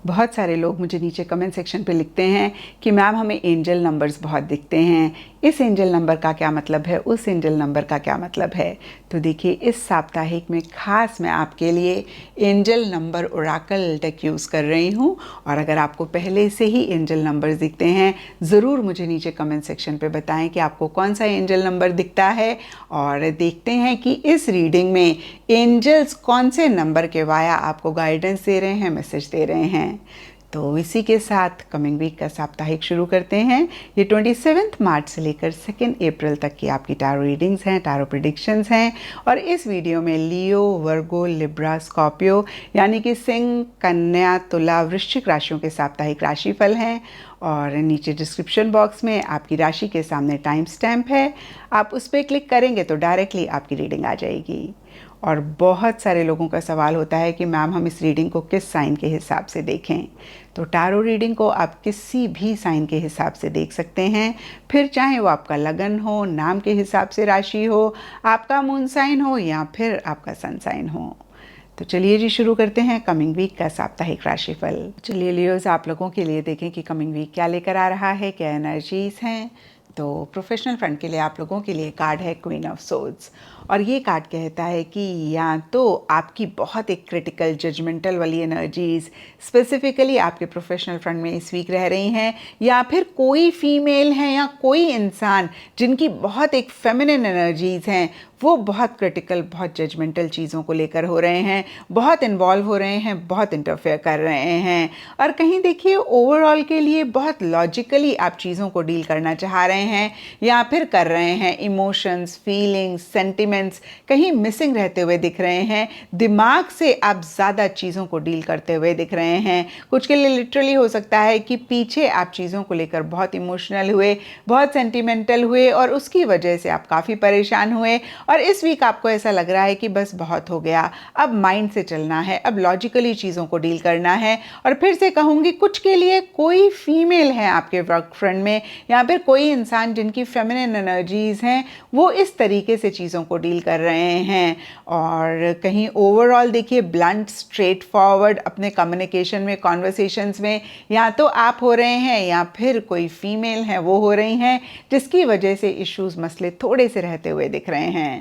बहुत सारे लोग मुझे नीचे कमेंट सेक्शन पे लिखते हैं कि मैम हमें एंजल नंबर्स बहुत दिखते हैं, इस एंजल नंबर का क्या मतलब है, उस एंजल नंबर का क्या मतलब है। तो देखिए, इस साप्ताहिक में खास मैं आपके लिए angel number Oracle deck use कर रही हूँ। और अगर आपको पहले से ही एंजल नंबर्स दिखते हैं, ज़रूर मुझे नीचे कमेंट सेक्शन पे बताएं कि आपको कौन सा एंजल नंबर दिखता है। और देखते हैं कि इस रीडिंग में एंजल्स कौन से नंबर के वाया आपको गाइडेंस दे रहे हैं, मैसेज दे रहे हैं। तो इसी के साथ कमिंग वीक का साप्ताहिक शुरू करते हैं। ये 27 मार्च से लेकर 2 अप्रैल तक की आपकी टारो रीडिंग्स हैं, टारो प्रेडिक्शंस हैं। और इस वीडियो में लियो, वर्गो, लिब्रा, स्कॉर्पियो यानी कि सिंह, कन्या, तुला, वृश्चिक राशियों के साप्ताहिक राशिफल हैं। और नीचे डिस्क्रिप्शन बॉक्स में आपकी राशि के सामने टाइम स्टैम्प है, आप उस पर क्लिक करेंगे तो डायरेक्टली आपकी रीडिंग आ जाएगी। और बहुत सारे लोगों का सवाल होता है कि मैम हम इस रीडिंग को किस साइन के हिसाब से देखें। तो टारो रीडिंग को आप किसी भी साइन के हिसाब से देख सकते हैं, फिर चाहे वो आपका लगन हो, नाम के हिसाब से राशि हो, आपका मून साइन हो या फिर आपका सन साइन हो। तो चलिए जी, शुरू करते हैं कमिंग वीक का साप्ताहिक राशिफल। चलिए लियोज, आप लोगों के लिए देखें कि कमिंग वीक क्या लेकर आ रहा है, क्या एनर्जीज हैं। तो प्रोफेशनल फ्रंट के लिए आप लोगों के लिए कार्ड है क्वीन ऑफ सोर्ड्स। और ये कार्ड कहता है कि या तो आपकी बहुत एक क्रिटिकल जजमेंटल वाली एनर्जीज स्पेसिफिकली आपके प्रोफेशनल फ्रंट में इस वीक रह रही हैं, या फिर कोई फीमेल है या कोई इंसान जिनकी बहुत एक फेमिनिन एनर्जीज हैं, वो बहुत क्रिटिकल, बहुत जजमेंटल चीज़ों को लेकर हो रहे हैं, बहुत इन्वॉल्व हो रहे हैं, बहुत इंटरफेयर कर रहे हैं। और कहीं देखिए ओवरऑल के लिए बहुत लॉजिकली आप चीज़ों को डील करना चाह रहे हैं या फिर कर रहे हैं। इमोशंस, फीलिंग्स, सेंटिमेंट्स कहीं मिसिंग रहते हुए दिख रहे हैं। दिमाग से आप ज़्यादा चीज़ों को डील करते हुए दिख रहे हैं। कुछ के लिए लिटरली हो सकता है कि पीछे आप चीज़ों को लेकर बहुत इमोशनल हुए, बहुत सेंटिमेंटल हुए और उसकी वजह से आप काफ़ी परेशान हुए। और इस वीक आपको ऐसा लग रहा है कि बस बहुत हो गया, अब माइंड से चलना है, अब लॉजिकली चीज़ों को डील करना है। और फिर से कहूँगी, कुछ के लिए कोई फीमेल है आपके वर्क फ्रंट में या फिर कोई इंसान जिनकी फेमिनिन एनर्जीज हैं, वो इस तरीके से चीज़ों को डील कर रहे हैं। और कहीं ओवरऑल देखिए, ब्लंट, स्ट्रेट फॉरवर्ड अपने कम्युनिकेशन में, कॉन्वर्सेशंस में या तो आप हो रहे हैं या फिर कोई फीमेल है वो हो रही हैं, जिसकी वजह से इश्यूज, मसले थोड़े से रहते हुए दिख रहे हैं।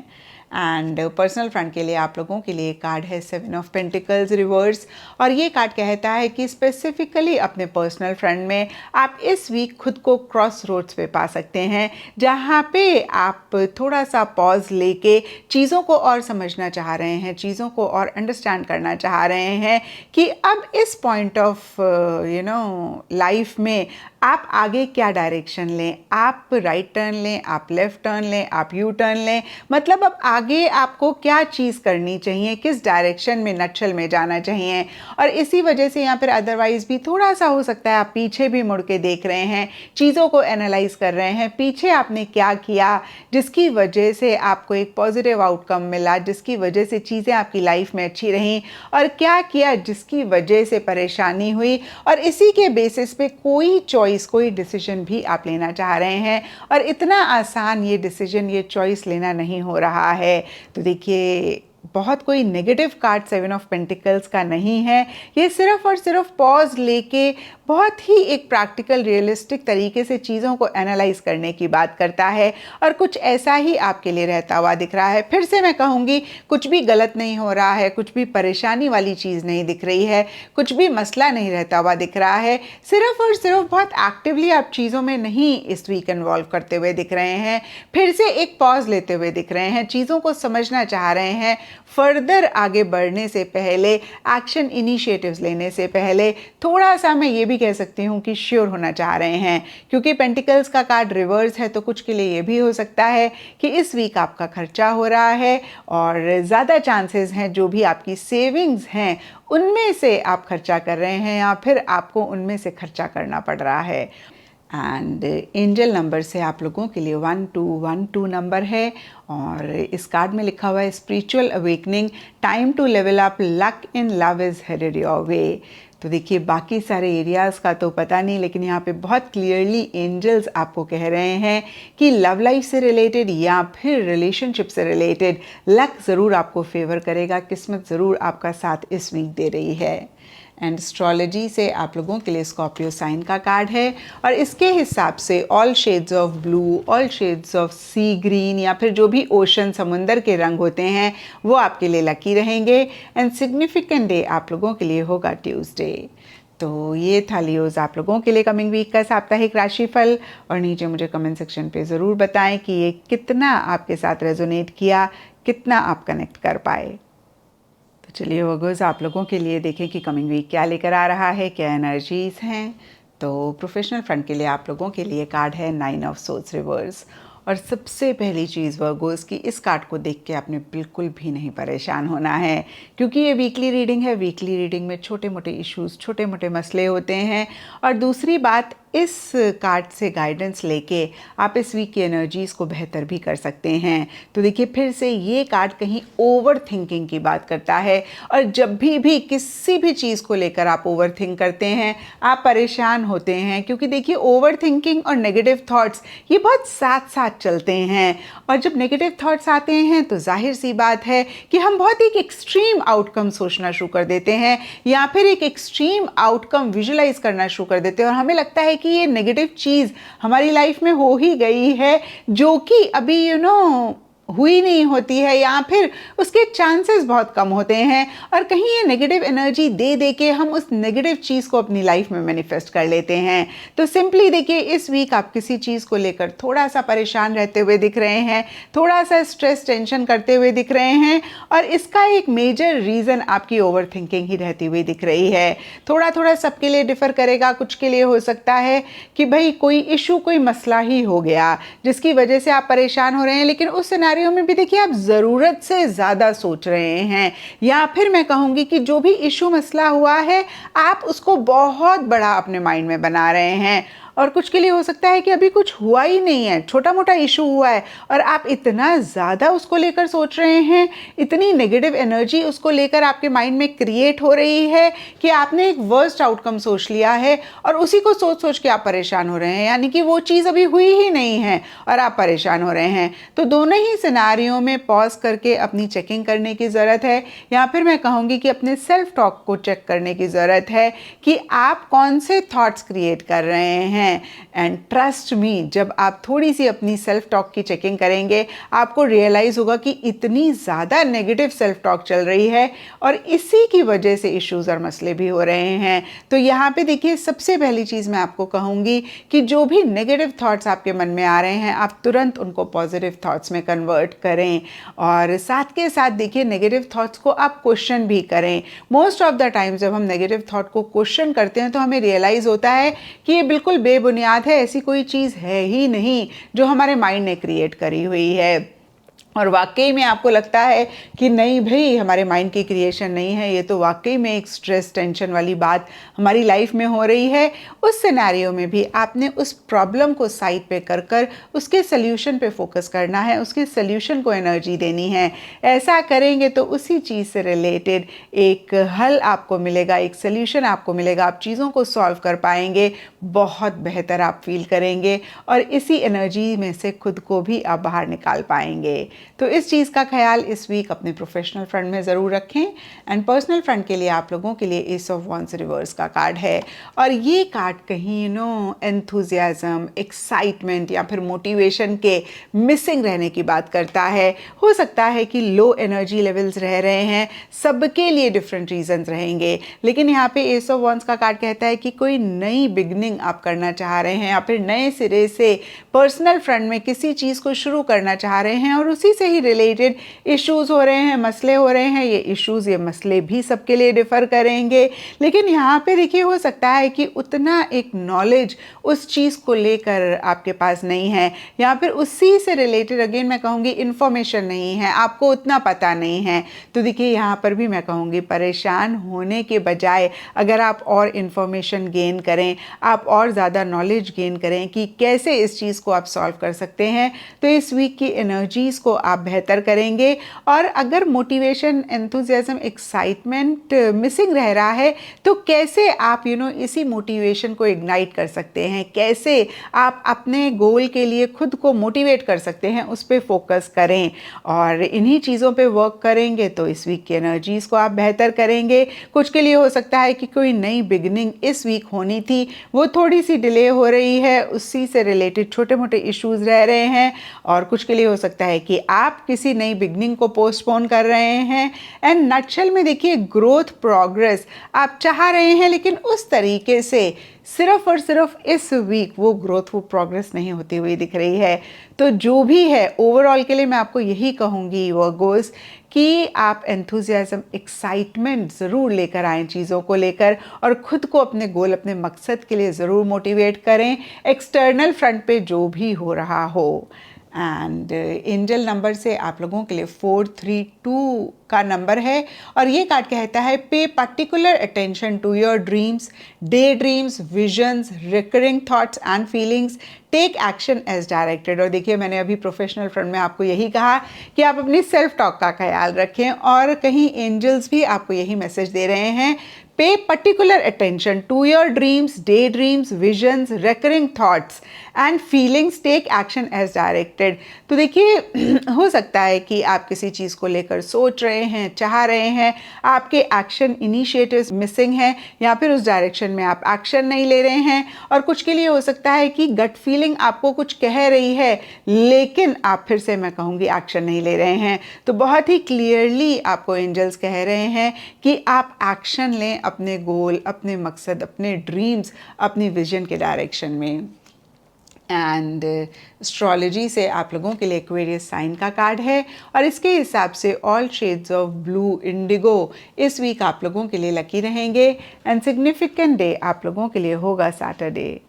एंड पर्सनल फ्रंट के लिए आप लोगों के लिए कार्ड है 7 ऑफ पेंटिकल्स रिवर्स। और ये कार्ड कहता है कि स्पेसिफिकली अपने पर्सनल फ्रंट में आप इस वीक खुद को क्रॉस रोड्स पे पा सकते हैं, जहाँ पे आप थोड़ा सा पॉज लेके चीज़ों को और समझना चाह रहे हैं, चीज़ों को और अंडरस्टैंड करना चाह रहे हैं कि अब इस पॉइंट ऑफ लाइफ में आप आगे क्या डायरेक्शन लें। आप राइट टर्न लें, आप लेफ़्ट टर्न लें, आप यू टर्न लें, मतलब अब आगे आपको क्या चीज़ करनी चाहिए, किस डायरेक्शन में नक्शल में जाना चाहिए। और इसी वजह से यहाँ पर अदरवाइज़ भी थोड़ा सा हो सकता है आप पीछे भी मुड़ के देख रहे हैं, चीज़ों को एनालाइज कर रहे हैं, पीछे आपने क्या किया जिसकी वजह से आपको एक पॉजिटिव आउटकम मिला, जिसकी वजह से चीज़ें आपकी लाइफ में अच्छी रहीं, और क्या किया जिसकी वजह से परेशानी हुई। और इसी के बेसिस पे कोई चॉइस, कोई डिसीजन भी आप लेना चाह रहे हैं। और इतना आसान ये डिसीजन, ये चॉइस लेना नहीं हो रहा है। तो देखिए, बहुत कोई नेगेटिव कार्ड 7 ऑफ पेंटिकल्स का नहीं है। ये सिर्फ और सिर्फ पॉज लेके बहुत ही एक प्रैक्टिकल, रियलिस्टिक तरीके से चीज़ों को एनालाइज करने की बात करता है। और कुछ ऐसा ही आपके लिए रहता हुआ दिख रहा है। फिर से मैं कहूँगी, कुछ भी गलत नहीं हो रहा है, कुछ भी परेशानी वाली चीज़ नहीं दिख रही है, कुछ भी मसला नहीं रहता हुआ दिख रहा है। सिर्फ और सिर्फ बहुत एक्टिवली आप चीज़ों में नहीं इस वीक इन्वॉल्व करते हुए दिख रहे हैं। फिर से एक पॉज लेते हुए दिख रहे हैं, चीज़ों को समझना चाह रहे हैं। फर्दर आगे बढ़ने से पहले, एक्शन इनिशिएटिव्स लेने से पहले थोड़ा सा मैं ये भी कह सकती हूँ कि श्योर होना चाह रहे हैं। क्योंकि पेंटिकल्स का कार्ड रिवर्स है, तो कुछ के लिए ये भी हो सकता है कि इस वीक आपका खर्चा हो रहा है और ज़्यादा चांसेस हैं जो भी आपकी सेविंग्स हैं उनमें से आप खर्चा कर रहे हैं या फिर आपको उनमें से खर्चा करना पड़ रहा है। एंड एंजल नंबर से आप लोगों के लिए 1212 नंबर है। और इस कार्ड में लिखा हुआ है spiritual awakening, time to level up, luck in love is headed your way. तो देखिए, बाकी सारे एरियाज़ का तो पता नहीं, लेकिन यहाँ पे बहुत क्लियरली एंजल्स आपको कह रहे हैं कि लव लाइफ से रिलेटेड या फिर रिलेशनशिप से रिलेटेड लक ज़रूर आपको फेवर करेगा, किस्मत ज़रूर आपका साथ इस वीक दे रही है। एंड एस्ट्रोलॉजी से आप लोगों के लिए स्कॉर्पियो साइन का कार्ड है और इसके हिसाब से all shades of blue, all shades of sea green या फिर जो भी ओशन समुंदर के रंग होते हैं वो आपके लिए लकी रहेंगे। एंड सिग्निफिकेंट डे आप लोगों के लिए होगा ट्यूसडे। तो ये था लियोज़ आप लोगों के लिए कमिंग वीक का साप्ताहिक राशिफल। और नीचे मुझे कमेंट सेक्शन पे ज़रूर बताएं कि ये कितना आपके साथ रेजोनेट किया, कितना आप कनेक्ट कर पाए। तो चलिए वर्गोज़ आप लोगों के लिए देखें कि कमिंग वीक क्या लेकर आ रहा है, क्या एनर्जीज़ हैं। तो प्रोफेशनल फ्रंट के लिए आप लोगों के लिए कार्ड है 9 ऑफ सोर्ड्स रिवर्स। और सबसे पहली चीज़ वर्गोज़ की इस कार्ड को देख के आपने बिल्कुल भी नहीं परेशान होना है, क्योंकि ये वीकली रीडिंग है। वीकली रीडिंग में छोटे मोटे इश्यूज़, छोटे मोटे मसले होते हैं। और दूसरी बात, इस कार्ड से गाइडेंस लेके आप इस वीक की एनर्जीज़ को बेहतर भी कर सकते हैं। तो देखिए फिर से ये कार्ड कहीं ओवर थिंकिंग की बात करता है। और जब भी किसी भी चीज़ को लेकर आप ओवर थिंक करते हैं, आप परेशान होते हैं, क्योंकि देखिए ओवर थिंकिंग और नेगेटिव थॉट्स ये बहुत साथ साथ चलते हैं। और जब नेगेटिव थॉट्स आते हैं तो जाहिर सी बात है कि हम बहुत एक एक्सट्रीम आउटकम सोचना शुरू कर देते हैं या फिर एक एक्सट्रीम आउटकम विजुलाइज करना शुरू कर देते हैं। और हमें लगता है कि ये नेगेटिव चीज़ हमारी लाइफ में हो ही गई है, जो कि अभी हुई नहीं होती है या फिर उसके चांसेस बहुत कम होते हैं। और कहीं ये नेगेटिव एनर्जी दे के हम उस नेगेटिव चीज़ को अपनी लाइफ में मैनिफेस्ट कर लेते हैं। तो सिंपली देखिए इस वीक आप किसी चीज़ को लेकर थोड़ा सा परेशान रहते हुए दिख रहे हैं, थोड़ा सा स्ट्रेस टेंशन करते हुए दिख रहे हैं। और इसका एक मेजर रीज़न आपकी ओवर थिंकिंग ही रहती हुई दिख रही है। थोड़ा थोड़ा सबके लिए डिफ़र करेगा। कुछ के लिए हो सकता है कि भाई कोई इशू, कोई मसला ही हो गया जिसकी वजह से आप परेशान हो रहे हैं, लेकिन उस में भी देखिए आप ज़रूरत से ज़्यादा सोच रहे हैं। या फिर मैं कहूँगी कि जो भी इशू मसला हुआ है आप उसको बहुत बड़ा अपने माइंड में बना रहे हैं। और कुछ के लिए हो सकता है कि अभी कुछ हुआ ही नहीं है, छोटा मोटा इशू हुआ है और आप इतना ज़्यादा उसको लेकर सोच रहे हैं, इतनी नेगेटिव एनर्जी उसको लेकर आपके माइंड में क्रिएट हो रही है कि आपने एक वर्स्ट आउटकम सोच लिया है और उसी को सोच सोच के आप परेशान हो रहे हैं। यानी कि वो चीज़ अभी हुई ही नहीं है और आप परेशान हो रहे हैं। तो दोनों ही सिनारियों में पॉज करके अपनी चेकिंग करने की ज़रूरत है, या फिर मैं कहूँगी कि अपने सेल्फ टॉक को चेक करने की ज़रूरत है कि आप कौन से थॉट्स क्रिएट कर रहे हैं। एंड ट्रस्ट मी, जब आप थोड़ी सी अपनी सेल्फ टॉक की चेकिंग करेंगे आपको रियलाइज होगा कि इतनी ज़्यादा नेगेटिव सेल्फ टॉक चल रही है और इसी की वजह से इश्यूज़ और मसले भी हो रहे हैं। तो यहाँ पे देखिए सबसे पहली चीज़ मैं आपको कहूँगी कि जो भी नेगेटिव थॉट्स आपके मन में आ रहे हैं आप तुरंत उनको पॉजिटिव थॉट्स में कन्वर्ट करें। और साथ के साथ देखिए नेगेटिव थॉट्स को आप क्वेश्चन भी करें। मोस्ट ऑफ द टाइम जब हम नेगेटिव थॉट को क्वेश्चन करते हैं तो हमें रियलाइज़ होता है कि ये बिल्कुल बेबुनियाद है, ऐसी कोई चीज़ है ही नहीं जो हमारे माइंड ने क्रिएट करी हुई है। और वाकई में आपको लगता है कि नहीं भाई हमारे माइंड की क्रिएशन नहीं है, ये तो वाकई में एक स्ट्रेस टेंशन वाली बात हमारी लाइफ में हो रही है। उस सिनेरियो में भी आपने उस प्रॉब्लम को साइड पे कर उसके सल्यूशन पे फोकस करना है, उसके सल्यूशन को एनर्जी देनी है। ऐसा करेंगे तो उसी चीज़ से रिलेटेड एक हल आपको मिलेगा, एक सल्यूशन आपको मिलेगा, आप चीज़ों को सॉल्व कर पाएंगे, बहुत बेहतर आप फील करेंगे और इसी एनर्जी में से खुद को भी आप बाहर निकाल पाएंगे। तो इस चीज़ का ख्याल इस वीक अपने प्रोफेशनल फ्रंट में ज़रूर रखें। एंड पर्सनल फ्रंट के लिए आप लोगों के लिए एस ऑफ वॉन्ड्स रिवर्स का कार्ड है और ये कार्ड कहीं एंथुजियाज्म, एक्साइटमेंट या फिर मोटिवेशन के मिसिंग रहने की बात करता है। हो सकता है कि लो एनर्जी लेवल्स रह रहे हैं, सबके लिए डिफरेंट रीजंस रहेंगे, लेकिन यहाँ पे एस ऑफ वॉन्ड्स का कार्ड कहता है कि कोई नई बिगनिंग आप करना चाह रहे हैं या फिर नए सिरे से पर्सनल फ्रंट में किसी चीज़ को शुरू करना चाह रहे हैं और उसी से ही रिलेटेड इश्यूज़ हो रहे हैं, मसले हो रहे हैं। ये इश्यूज़, ये मसले भी सबके लिए डिफ़र करेंगे, लेकिन यहाँ पे देखिए हो सकता है कि उतना एक नॉलेज उस चीज़ को लेकर आपके पास नहीं है या फिर उसी से रिलेटेड अगेन मैं कहूँगी इन्फॉर्मेशन नहीं है, आपको उतना पता नहीं है। तो देखिए यहाँ पर भी मैं कहूँगी परेशान होने के बजाय अगर आप और इन्फॉर्मेशन गेन करें, आप और ज़्यादा नॉलेज गेन करें कि कैसे इस चीज़ को आप सॉल्व कर सकते हैं, तो इस वीक की एनर्जीज़ को आप बेहतर करेंगे। और अगर मोटिवेशन, एंथुजियाज्म, एक्साइटमेंट मिसिंग रह रहा है तो कैसे आप इसी मोटिवेशन को इग्नाइट कर सकते हैं, कैसे आप अपने गोल के लिए खुद को मोटिवेट कर सकते हैं, उस पर फोकस करें। और इन्हीं चीज़ों पे वर्क करेंगे तो इस वीक की एनर्जीज़ को आप बेहतर करेंगे। कुछ के लिए हो सकता है कि कोई नई बिगनिंग इस वीक होनी थी, वो थोड़ी सी डिले हो रही है, उसी से रिलेटेड छोटे मोटे इश्यूज़ रह रहे हैं। और कुछ के लिए हो सकता है कि आप किसी नई बिगनिंग को पोस्टपोन कर रहे हैं। एंड नटशेल में देखिए, ग्रोथ प्रोग्रेस आप चाह रहे हैं, लेकिन उस तरीके से सिर्फ और सिर्फ इस वीक वो ग्रोथ, वो प्रोग्रेस नहीं होती हुई दिख रही है। तो जो भी है ओवरऑल के लिए मैं आपको यही कहूँगी वर्गोस कि आप एंथुजियाज्म, एक्साइटमेंट ज़रूर लेकर आएँ चीज़ों को लेकर, और ख़ुद को अपने गोल, अपने मकसद के लिए ज़रूर मोटिवेट करें, एक्सटर्नल फ्रंट पे जो भी हो रहा हो। एंड एंजल नंबर से आप लोगों के लिए 432 का नंबर है, और ये कार्ड कहता है pay particular attention to your dreams, daydreams, visions, recurring thoughts and feelings, take action as directed. और देखिए, मैंने अभी प्रोफेशनल फ्रंट में आपको यही कहा कि आप अपनी सेल्फ टॉक का ख्याल रखें, और कहीं एंजल्स भी आपको यही मैसेज दे रहे हैं, pay particular attention to your dreams, daydreams, visions, recurring thoughts and feelings, take action as directed. तो देखिए, हो सकता है कि आप किसी चीज़ को लेकर सोच रहे हैं, चाह रहे हैं, आपके एक्शन इनिशिएटिव्स मिसिंग हैं, या फिर उस डायरेक्शन में आप एक्शन नहीं ले रहे हैं। और कुछ के लिए हो सकता है कि गट फीलिंग आपको कुछ कह रही है, लेकिन आप फिर से, मैं कहूँगी, एक्शन नहीं ले रहे हैं। तो बहुत ही क्लियरली आपको एंजल्स कह रहे हैं कि आप एक्शन लें अपने गोल, अपने मकसद, अपने ड्रीम्स, अपनी विजन के डायरेक्शन में। एंड एस्ट्रोलॉजी से आप लोगों के लिए एक्वेरियस साइन का कार्ड है, और इसके हिसाब से all shades of blue, Indigo इस वीक आप लोगों के लिए लकी रहेंगे। एंड सिग्निफिकेंट डे आप लोगों के लिए होगा सैटरडे।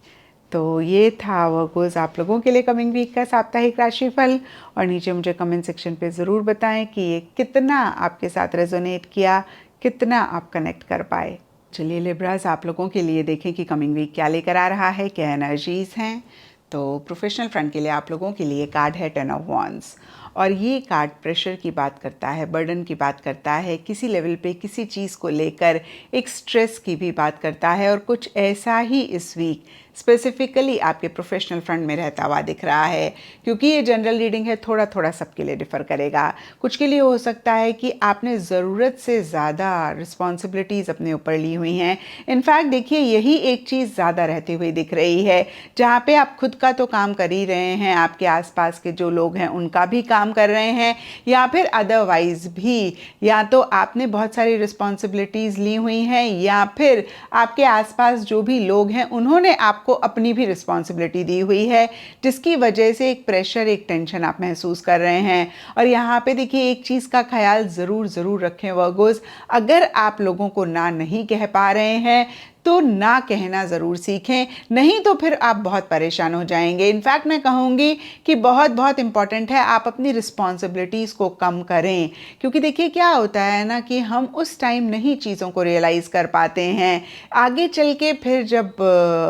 तो ये था वर्गोस आप लोगों के लिए कमिंग वीक का साप्ताहिक राशिफल। और नीचे मुझे कमेंट सेक्शन पे ज़रूर बताएं कि ये कितना आपके साथ रेजोनेट किया, कितना आप कनेक्ट कर पाए। चलिए लिब्रास, आप लोगों के लिए देखें कि कमिंग वीक क्या लेकर आ रहा है, क्या एनर्जीज़ हैं। तो प्रोफेशनल फ्रंट के लिए आप लोगों के लिए कार्ड है 10 ऑफ वॉन्ड्स, और ये कार्ड प्रेशर की बात करता है, बर्डन की बात करता है, किसी लेवल पे किसी चीज़ को लेकर एक स्ट्रेस की भी बात करता है। और कुछ ऐसा ही इस वीक स्पेसिफिकली आपके प्रोफेशनल फ्रंट में रहता हुआ दिख रहा है, क्योंकि ये जनरल रीडिंग है, थोड़ा थोड़ा सबके लिए डिफ़र करेगा। कुछ के लिए हो सकता है कि आपने ज़रूरत से ज़्यादा रिस्पॉन्सिबिलिटीज़ अपने ऊपर ली हुई हैं। इनफैक्ट देखिए, यही एक चीज़ ज़्यादा रहती हुई दिख रही है, जहाँ पे आप खुद का तो काम कर ही रहे हैं, आपके आसपास के जो लोग हैं उनका भी काम कर रहे हैं, या फिर अदरवाइज भी, या तो आपने बहुत सारी रिस्पॉन्सिबिलिटीज़ ली हुई हैं, या फिर आपके आसपास जो भी लोग हैं उन्होंने आपको अपनी भी रिस्पॉन्सिबिलिटी दी हुई है, जिसकी वजह से एक प्रेशर, एक टेंशन आप महसूस कर रहे हैं। और यहाँ पे देखिए, एक चीज़ का ख्याल ज़रूर रखें वर्गोस, अगर आप लोगों को ना नहीं कह पा रहे हैं तो ना कहना ज़रूर सीखें, नहीं तो फिर आप बहुत परेशान हो जाएंगे। इनफैक्ट मैं कहूँगी कि बहुत इम्पॉर्टेंट है आप अपनी रिस्पॉन्सिबिलिटीज़ को कम करें, क्योंकि देखिए क्या होता है ना कि हम उस टाइम नहीं चीज़ों को रियलाइज़ कर पाते हैं, आगे चल के फिर जब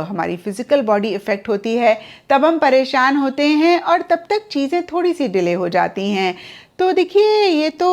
हमारी फिज़िकल बॉडी इफ़ेक्ट होती है तब हम परेशान होते हैं, और तब तक चीज़ें थोड़ी सी डिले हो जाती हैं। तो देखिए, ये तो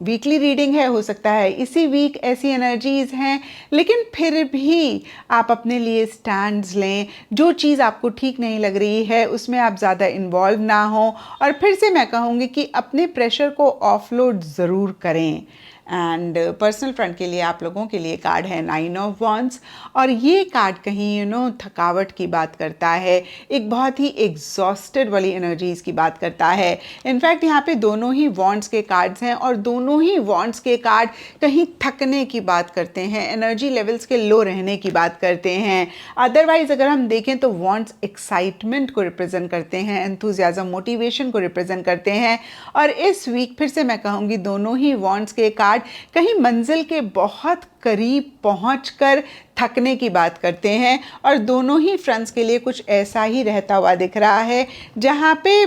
वीकली रीडिंग है, हो सकता है इसी वीक ऐसी एनर्जीज़ हैं, लेकिन फिर भी आप अपने लिए स्टैंड्स लें। जो चीज़ आपको ठीक नहीं लग रही है उसमें आप ज़्यादा इन्वॉल्व ना हो, और फिर से मैं कहूँगी कि अपने प्रेशर को ऑफलोड ज़रूर करें। एंड पर्सनल फ्रंट के लिए आप लोगों के लिए कार्ड है 9 ऑफ वॉन्ड्स, और ये कार्ड कहीं थकावट की बात करता है, एक बहुत ही एग्जॉस्टेड वाली एनर्जीज़ की बात करता है। इनफैक्ट यहाँ पे दोनों ही वॉन्ड्स के कार्ड्स हैं, और दोनों ही वॉन्ड्स के कार्ड कहीं थकने की बात करते हैं, एनर्जी लेवल्स के लो रहने की बात करते हैं। अदरवाइज अगर हम देखें तो वॉन्ड्स एक्साइटमेंट को रिप्रेजेंट करते हैं, एंथुजियाज्म, मोटिवेशन को रिप्रेजेंट करते हैं। और इस वीक फिर से मैं कहूँगी दोनों ही वॉन्ड्स के कार्ड कहीं मंजिल के बहुत करीब पहुंचकर थकने की बात करते हैं, और दोनों ही फ्रंट्स के लिए कुछ ऐसा ही रहता हुआ दिख रहा है, जहां पे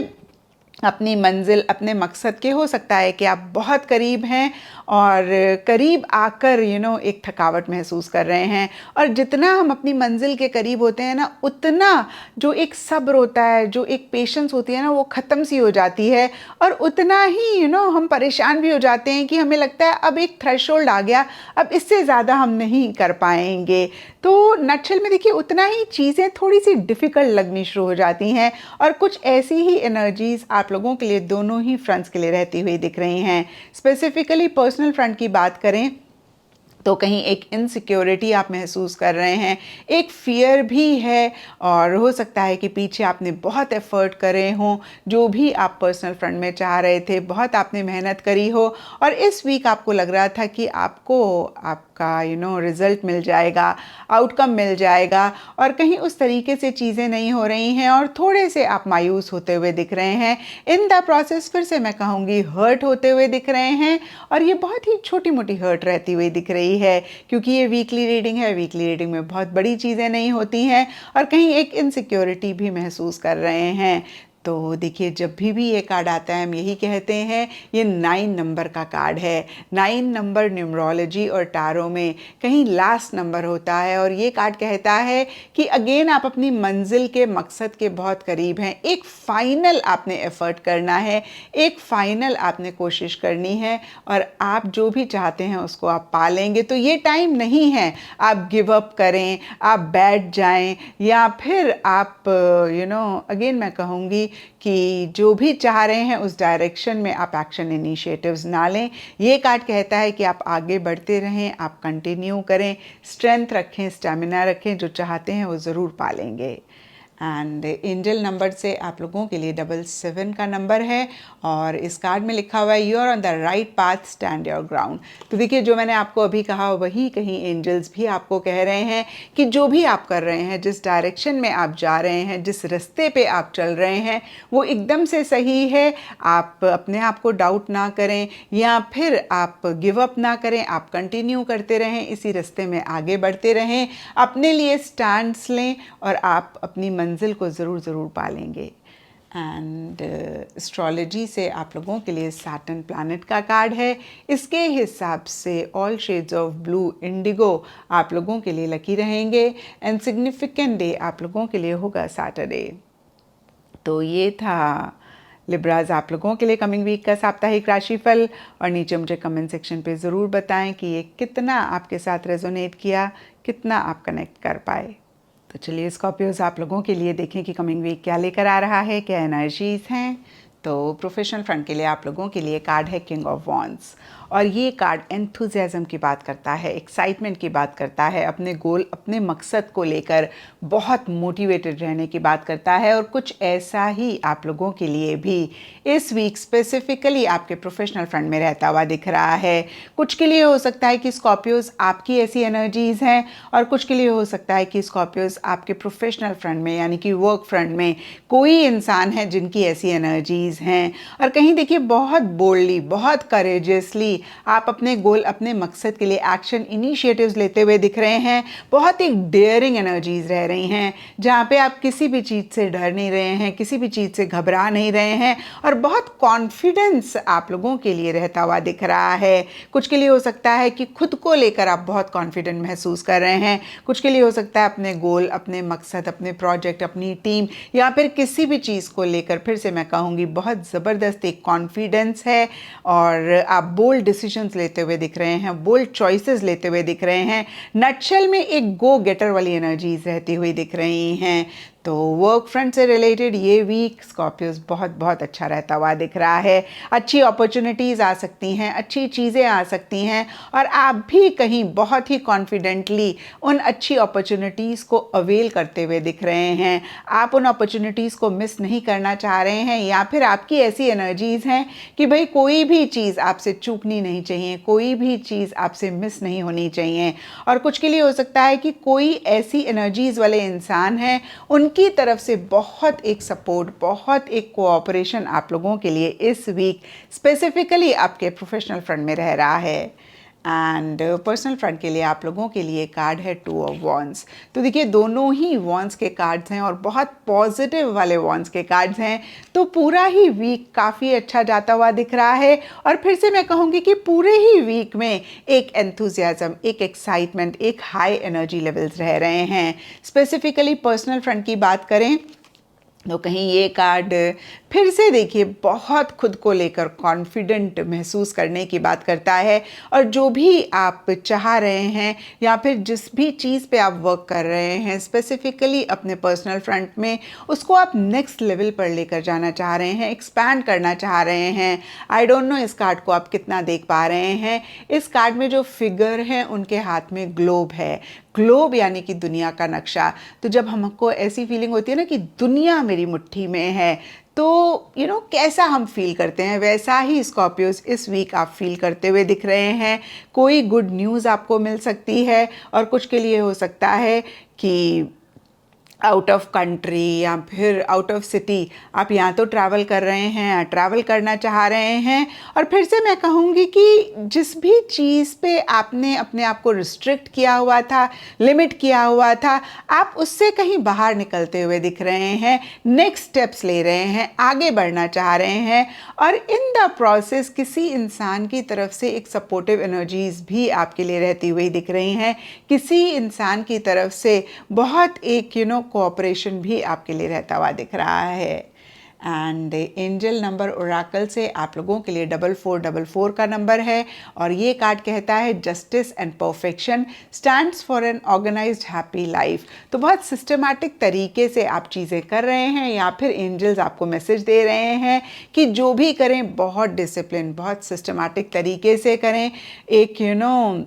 अपनी मंजिल, अपने मकसद के हो सकता है कि आप बहुत करीब हैं और करीब आकर एक थकावट महसूस कर रहे हैं। और जितना हम अपनी मंजिल के करीब होते हैं ना, उतना जो एक सब्र होता है, जो एक पेशेंस होती है ना, वो ख़त्म सी हो जाती है। और उतना ही हम परेशान भी हो जाते हैं कि हमें लगता है अब एक थ्रेशोल्ड आ गया, अब इससे ज़्यादा हम नहीं कर पाएंगे। तो नटशेल में देखिए, उतना ही चीज़ें थोड़ी सी डिफ़िकल्ट लगनी शुरू हो जाती हैं। और कुछ ऐसी ही एनर्जीज़ आप लोगों के लिए दोनों ही फ्रंट्स के लिए रहती हुई दिख रही हैं। स्पेसिफिकली पर्सनल फ्रंट की बात करें तो कहीं एक इनसिक्योरिटी आप महसूस कर रहे हैं, एक फ़ियर भी है। और हो सकता है कि पीछे आपने बहुत एफ़र्ट करे हों, जो भी आप पर्सनल फ्रंट में चाह रहे थे, बहुत आपने मेहनत करी हो, और इस वीक आपको लग रहा था कि आपको आपका रिज़ल्ट मिल जाएगा, आउटकम मिल जाएगा, और कहीं उस तरीके से चीज़ें नहीं हो रही हैं और थोड़े से आप मायूस होते हुए दिख रहे हैं। इन द प्रोसेस फिर से मैं कहूँगी हर्ट होते हुए दिख रहे हैं, और ये बहुत ही छोटी मोटी हर्ट रहती हुई दिख रही है, क्योंकि ये वीकली रीडिंग है। वीकली रीडिंग में बहुत बड़ी चीज़ें नहीं होती हैं, और कहीं एक इनसिक्योरिटी भी महसूस कर रहे हैं। तो देखिए, जब भी ये कार्ड आता है हम यही कहते हैं, ये 9 नंबर का कार्ड है। 9 नंबर न्यूमरोलॉजी और टारो में कहीं लास्ट नंबर होता है, और ये कार्ड कहता है कि अगेन आप अपनी मंजिल के मकसद के बहुत करीब हैं। एक फ़ाइनल आपने एफ़र्ट करना है, एक फ़ाइनल आपने कोशिश करनी है, और आप जो भी चाहते हैं उसको आप पा लेंगे। तो ये टाइम नहीं है आप गिव अप करें, आप बैठ जाएं, या फिर आप अगेन मैं कहूँगी कि जो भी चाह रहे हैं उस डायरेक्शन में आप एक्शन इनिशिएटिव्स ना लें। ये कार्ड कहता है कि आप आगे बढ़ते रहें, आप कंटिन्यू करें, स्ट्रेंथ रखें, स्टेमिना रखें, जो चाहते हैं वो ज़रूर पालेंगे। एंड एंजल नंबर से आप लोगों के लिए 77 का नंबर है, और इस कार्ड में लिखा हुआ है you are on the right path, stand your ground. तो देखिए, जो मैंने आपको अभी कहा वही कहीं एंजल्स भी आपको कह रहे हैं कि जो भी आप कर रहे हैं, जिस डायरेक्शन में आप जा रहे हैं, जिस रास्ते पे आप चल रहे हैं, वो एकदम से सही है। आप अपने आप को डाउट ना करें, या फिर आप गिव अप ना करें, आप कंटिन्यू करते रहें, इसी रास्ते में आगे बढ़ते रहें, अपने लिए स्टैंड्स लें, और आप अपनी मंजिल को ज़रूर पालेंगे। एंड एस्ट्रोलॉजी से आप लोगों के लिए सैटर्न प्लैनेट का कार्ड है। इसके हिसाब से all shades of blue, Indigo आप लोगों के लिए लकी रहेंगे, एंड सिग्निफिकेंट डे आप लोगों के लिए होगा सैटरडे। तो ये था लिब्राज आप लोगों के लिए कमिंग वीक का साप्ताहिक राशिफल, और नीचे मुझे कमेंट सेक्शन पे ज़रूर बताएं कि ये कितना आपके साथ रेजोनेट किया, कितना आप कनेक्ट कर पाए। तो चलिए स्कॉर्पियोज, आप लोगों के लिए देखें कि कमिंग वीक क्या लेकर आ रहा है, क्या एनर्जीज़ हैं। तो प्रोफेशनल फ्रंट के लिए आप लोगों के लिए कार्ड है किंग ऑफ वॉन्ड्स, और ये कार्ड एंथुजियाज्म की बात करता है, एक्साइटमेंट की बात करता है, अपने गोल, अपने मकसद को लेकर बहुत मोटिवेटेड रहने की बात करता है। और कुछ ऐसा ही आप लोगों के लिए भी इस वीक स्पेसिफिकली आपके प्रोफेशनल फ्रंट में रहता हुआ दिख रहा है। कुछ के लिए हो सकता है कि स्कॉर्पियोज आपकी ऐसी एनर्जीज़ हैं, और कुछ के लिए हो सकता है कि स्कॉर्पियोज आपके प्रोफेशनल फ्रंट में, यानी कि वर्क फ्रंट में कोई इंसान है जिनकी ऐसी एनर्जीज़ हैं। और कहीं देखिए, बहुत बोल्डली, बहुत करेजियसली आप अपने गोल, अपने मकसद के लिए एक्शन इनिशिएटिव्स लेते हुए दिख रहे हैं। बहुत एक डेयरिंग एनर्जीज रह रही हैं, जहाँ पे आप किसी भी चीज़ से डर नहीं रहे हैं, किसी भी चीज़ से घबरा नहीं रहे हैं, और बहुत कॉन्फिडेंस आप लोगों के लिए रहता हुआ दिख रहा है। कुछ के लिए हो सकता है कि खुद को लेकर आप बहुत कॉन्फिडेंट महसूस कर रहे हैं, कुछ के लिए हो सकता है अपने गोल, अपने मकसद, अपने प्रोजेक्ट, अपनी टीम, या फिर किसी भी चीज़ को लेकर फिर से मैं कहूँगी बहुत ज़बरदस्त एक कॉन्फिडेंस है, और आप बोल्ड डिसीजंस लेते हुए दिख रहे हैं, बोल्ड चॉइसेस लेते हुए दिख रहे हैं। नटशेल में एक गो गेटर वाली एनर्जीज रहती हुई दिख रही हैं। तो वर्क फ्रंट से रिलेटेड ये वीक स्कॉर्पियोज बहुत अच्छा रहता हुआ दिख रहा है। अच्छी अपॉर्चुनिटीज़ आ सकती हैं, अच्छी चीज़ें आ सकती हैं, और आप भी कहीं बहुत ही कॉन्फिडेंटली उन अच्छी अपॉर्चुनिटीज़ को अवेल करते हुए दिख रहे हैं। आप उन अपॉर्चुनिटीज़ को मिस नहीं करना चाह रहे हैं, या फिर आपकी ऐसी एनर्जीज़ हैं कि भाई कोई भी चीज़ आपसे चूकनी नहीं चाहिए, कोई भी चीज़ आपसे मिस नहीं होनी चाहिए। और कुछ के लिए हो सकता है कि कोई ऐसी एनर्जीज़ वाले इंसान हैं, उनकी तरफ से बहुत एक सपोर्ट, बहुत एक कोऑपरेशन आप लोगों के लिए इस वीक स्पेसिफिकली आपके प्रोफेशनल फ्रंट में रह रहा है। एंड पर्सनल फ्रंट के लिए आप लोगों के लिए कार्ड है 2 ऑफ वॉन्ड्स। तो देखिए दोनों ही वॉन्ड्स के कार्ड्स हैं और बहुत पॉजिटिव वाले वॉन्ड्स के कार्ड्स हैं। तो पूरा ही वीक काफ़ी अच्छा जाता हुआ दिख रहा है और फिर से मैं कहूँगी कि पूरे ही वीक में एक एंथुजियाज्म, एक एक्साइटमेंट, एक हाई एनर्जी लेवल्स रह रहे हैं। स्पेसिफिकली पर्सनल फ्रंट की बात करें तो कहीं ये कार्ड फिर से देखिए बहुत खुद को लेकर कॉन्फिडेंट महसूस करने की बात करता है और जो भी आप चाह रहे हैं या फिर जिस भी चीज़ पे आप वर्क कर रहे हैं स्पेसिफिकली अपने पर्सनल फ्रंट में, उसको आप नेक्स्ट लेवल पर लेकर जाना चाह रहे हैं, एक्सपैंड करना चाह रहे हैं। आई डोंट नो इस कार्ड को आप कितना देख पा रहे हैं। इस कार्ड में जो फिगर हैं उनके हाथ में ग्लोब है, ग्लोब यानी कि दुनिया का नक्शा। तो जब हमको ऐसी फीलिंग होती है ना कि दुनिया मेरी मुट्ठी में है, तो कैसा हम फील करते हैं, वैसा ही स्कॉर्पियोस इस वीक आप फील करते हुए दिख रहे हैं। कोई गुड न्यूज़ आपको मिल सकती है और कुछ के लिए हो सकता है कि आउट ऑफ कंट्री या फिर आउट ऑफ सिटी आप यहाँ तो ट्रैवल कर रहे हैं, ट्रैवल करना चाह रहे हैं। और फिर से मैं कहूँगी कि जिस भी चीज़ पे आपने अपने आप को रिस्ट्रिक्ट किया हुआ था, लिमिट किया हुआ था, आप उससे कहीं बाहर निकलते हुए दिख रहे हैं, नेक्स्ट स्टेप्स ले रहे हैं, आगे बढ़ना चाह रहे हैं। और इन द प्रोसेस किसी इंसान की तरफ से एक सपोर्टिव एनर्जीज भी आपके लिए रहती हुई दिख रही हैं। किसी इंसान की तरफ से बहुत एक कोऑपरेशन भी आपके लिए रहता हुआ दिख रहा है। एंड एंजल नंबर ओरेकल से आप लोगों के लिए 4444 का नंबर है और ये कार्ड कहता है justice and perfection stands for an organised happy life. तो बहुत सिस्टमैटिक तरीके से आप चीज़ें कर रहे हैं या फिर एंजल्स आपको मैसेज दे रहे हैं कि जो भी करें बहुत डिसिप्लिन, बहुत सिस्टमैटिक तरीके से करें, एक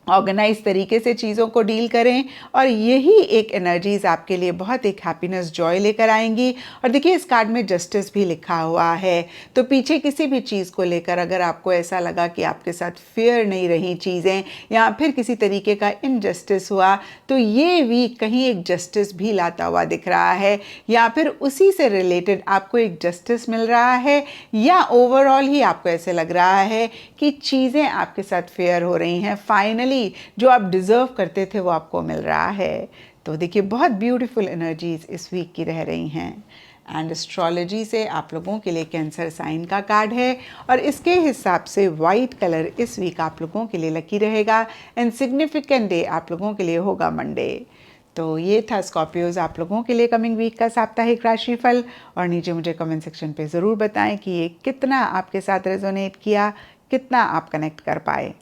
ऑर्गेनाइज तरीके से चीज़ों को डील करें और यही एक एनर्जीज आपके लिए बहुत एक हैप्पीनेस, जॉय लेकर आएंगी। और देखिए इस कार्ड में जस्टिस भी लिखा हुआ है। तो पीछे किसी भी चीज़ को लेकर अगर आपको ऐसा लगा कि आपके साथ फेयर नहीं रही चीज़ें या फिर किसी तरीके का इनजस्टिस हुआ, तो ये वीक कहीं एक जस्टिस भी लाता हुआ दिख रहा है या फिर उसी से रिलेटेड आपको एक जस्टिस मिल रहा है या ओवरऑल ही आपको ऐसे लग रहा है कि चीज़ें आपके साथ फेयर हो रही हैं। फाइनली जो आप डिज़र्व करते थे वो आपको मिल रहा है। तो देखिए बहुत ब्यूटीफुल एनर्जीज इस वीक की रह रही हैं। एंड एस्ट्रोलॉजी से आप लोगों के लिए कैंसर साइन का कार्ड है और इसके हिसाब से वाइट कलर इस वीक आप लोगों के लिए लकी रहेगा एंड सिग्निफिकेंट डे आप लोगों के लिए होगा मंडे। तो ये था स्कॉर्पियोज आप लोगों के लिए कमिंग वीक का साप्ताहिक राशिफल। और नीचे मुझे कमेंट सेक्शन पे ज़रूर बताएं कि ये कितना आपके साथ रेजोनेट किया, कितना आप कनेक्ट कर पाए।